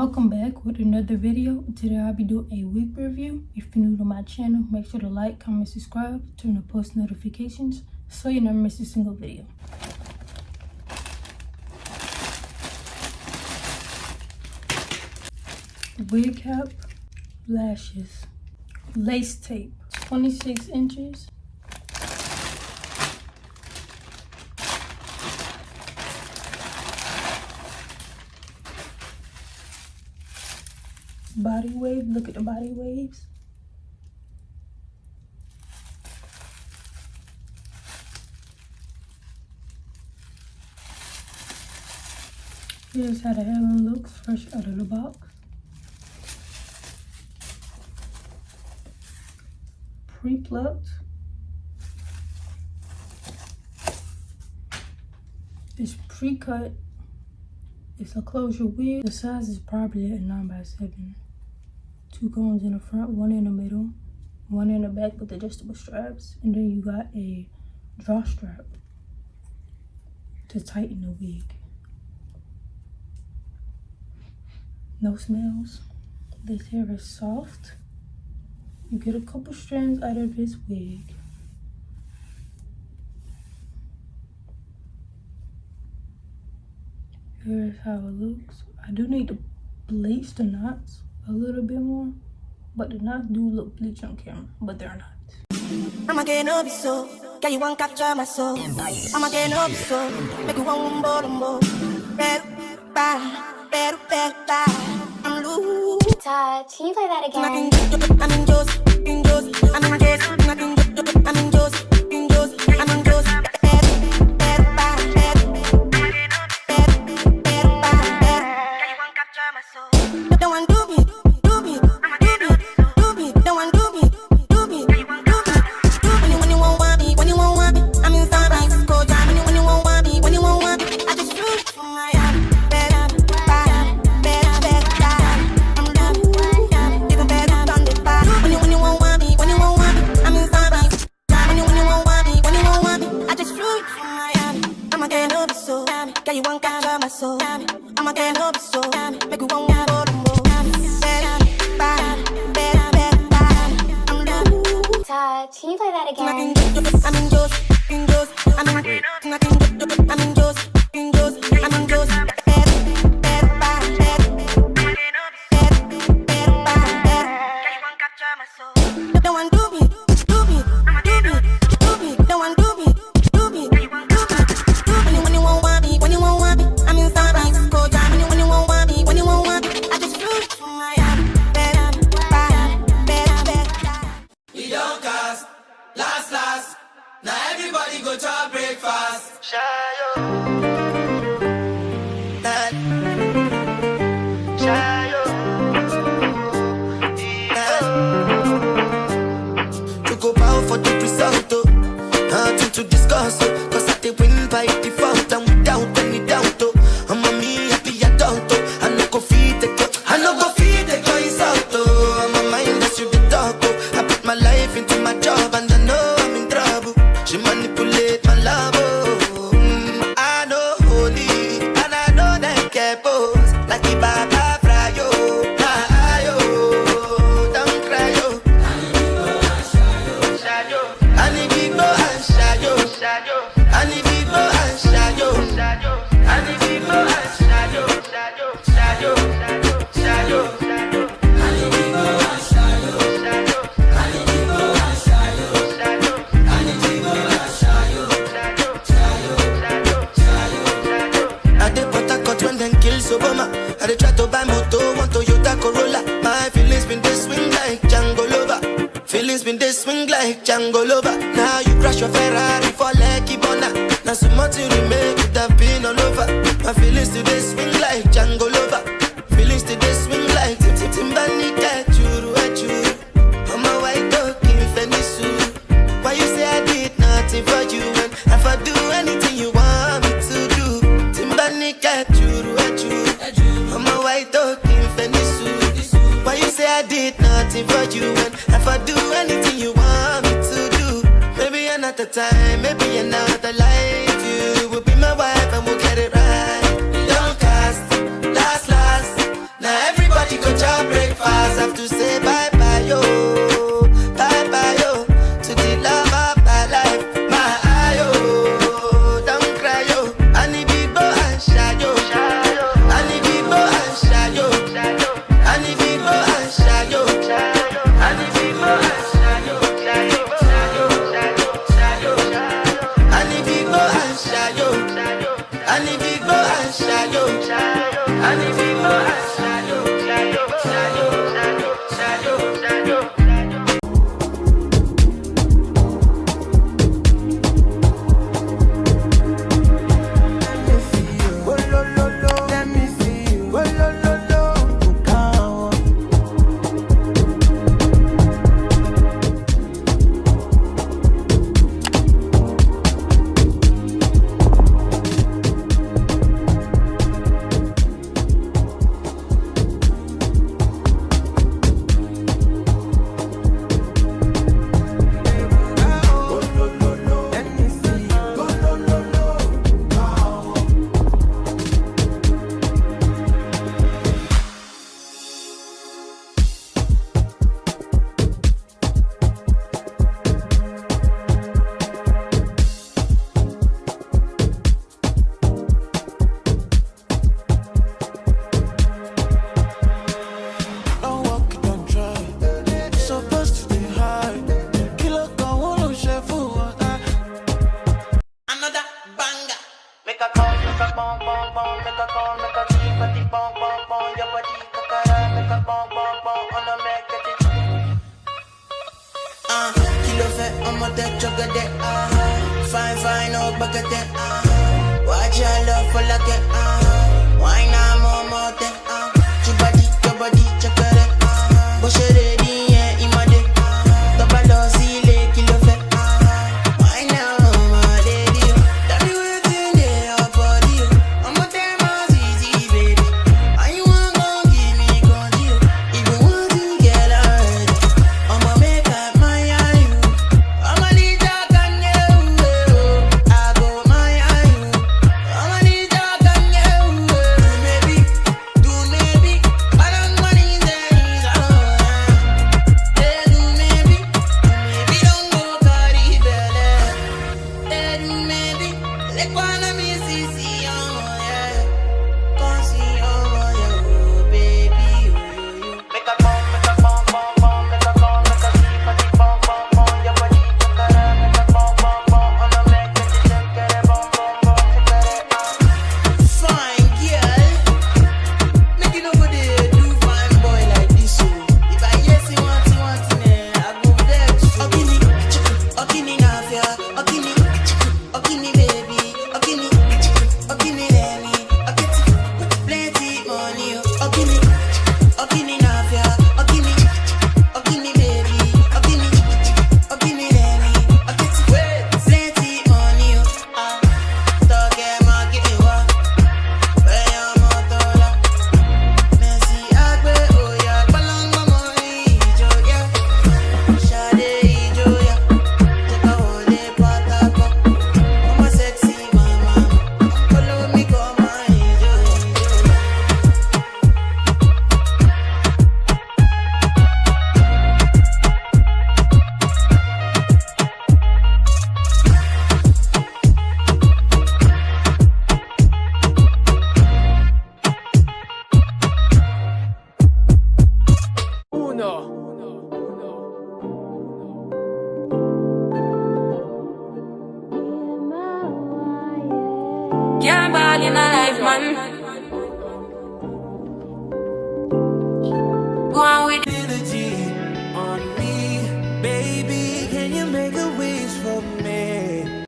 Welcome back with another video. Today I'll be doing a wig review. If you're new to my channel, make sure to like, comment, subscribe, turn on post notifications so you never miss a single video. Wig cap, lashes, lace tape, 26 inches. Body wave, look at the body waves. Here's how the hair looks fresh out of the box. Pre-plucked. It's pre-cut. It's a closure wig. The size is probably a 9x7. 2 combs in the front, 1 in the middle, 1 in the back with adjustable straps, and then you got a draw strap to tighten the wig. No smells. This hair is soft. You get a couple strands out of this wig. Here's how it looks. I do need to bleach the knots a little bit more, but the knots do look bleached on camera, but they're not. I'ma get no be so, girl you want capture my soul. I'ma get no be so, make you want lumbo. Better, I'm loose. Todd, can you play that again? I'm in Josie, I'm in Josie, I'm in Josie, I'm in Josie, I'm in Josie. Don't want do me, don't want do me. When you won't want me, I'm in San Francisco, Germany. When you won't want me, I just flew from Miami. Better, I'm loose, even better than the past. When you won't want me, I'm in San Francisco, Germany. When you won't want me, I just flew from Miami. I'ma get no be so, girl you want capture my soul. I'ma get no be so, make you want more. Todd, can you play that again? I'm in Josie, I'm in Josie, I'm in Josie. Don't want do me, don't want do me. When you won't want me, I'm in San Francisco, Germany. When you won't want me, I just flew from Miami. We don't cast, last. Now everybody go to our breakfast. Shayo. To go bow for the result, nothing to discuss, cause I did win by default and without any doubt, I'm a me happy adult, I no go feed the girl, it's out, I'm a mind that's you the dog, I put my life into my job and I know I'm in trouble, she manipulate my love, I know holy, and I know that care pose, like the Baba Frayo, don't cry, Obama. I dey try to buy moto, one Toyota Corolla. My feelings been they swing like Django Lover. Now you crash your Ferrari for Lucky Bona. Now so much you remake, it have been all over. My feelings today swing like Django Lover. Feelings today swing like Timbani at you. I'm a white dog in Fenisu. Why you say I did nothing for you when if I do anything you want me to do? Timbani at you. I'm a white dog in Fenisu. Why you say I did nothing for you when if I do anything you want me to do? Maybe another time, maybe another life. You will be my wife and we'll get it right. Don't cast, last. Now every bong bong bong, make a call, make a keep at the bong bong bong. Your body kakara, make a bong bong bong, on a make it. Kilo fait, on m'a tête, chocolate, fine, fine, no bucket, watch your love for like it, why not more, your body, chocolate, bush it ready, yeah, in my day, double dose, kilo fait, why now, my lady, tell me what's in your body, I'm a damn easy, baby, and you want gon' give me control, even want to get already, I'ma make up my eye, I'ma need your gun, I go my eye, I'ma need your gun, maybe, do maybe, I don't money there, do maybe don't go carry belly, do maybe, like one of me see, yeah, come see, yeah, baby, make a bomb, make a bomb, bomb, bomb, make a bomb, make a see, but the bomb, bomb, bomb, your body, make a bomb, bomb, bomb, on a make it, get it, bomb, bomb, bomb, fine girl, make it over there, do fine boy like this, so if I yes, you want, I go there, Okini, nafia, Okini, baby, Okini, let me, plenty money, Okini, nafia, Okini, baby, Okini, let me, plenty money, toke makiwa, weya motola, Messi agbe oya, palanga money, ijoya, shade ijoya, take a hole patako, mama sexy mama, follow me come on ijoya. Uno,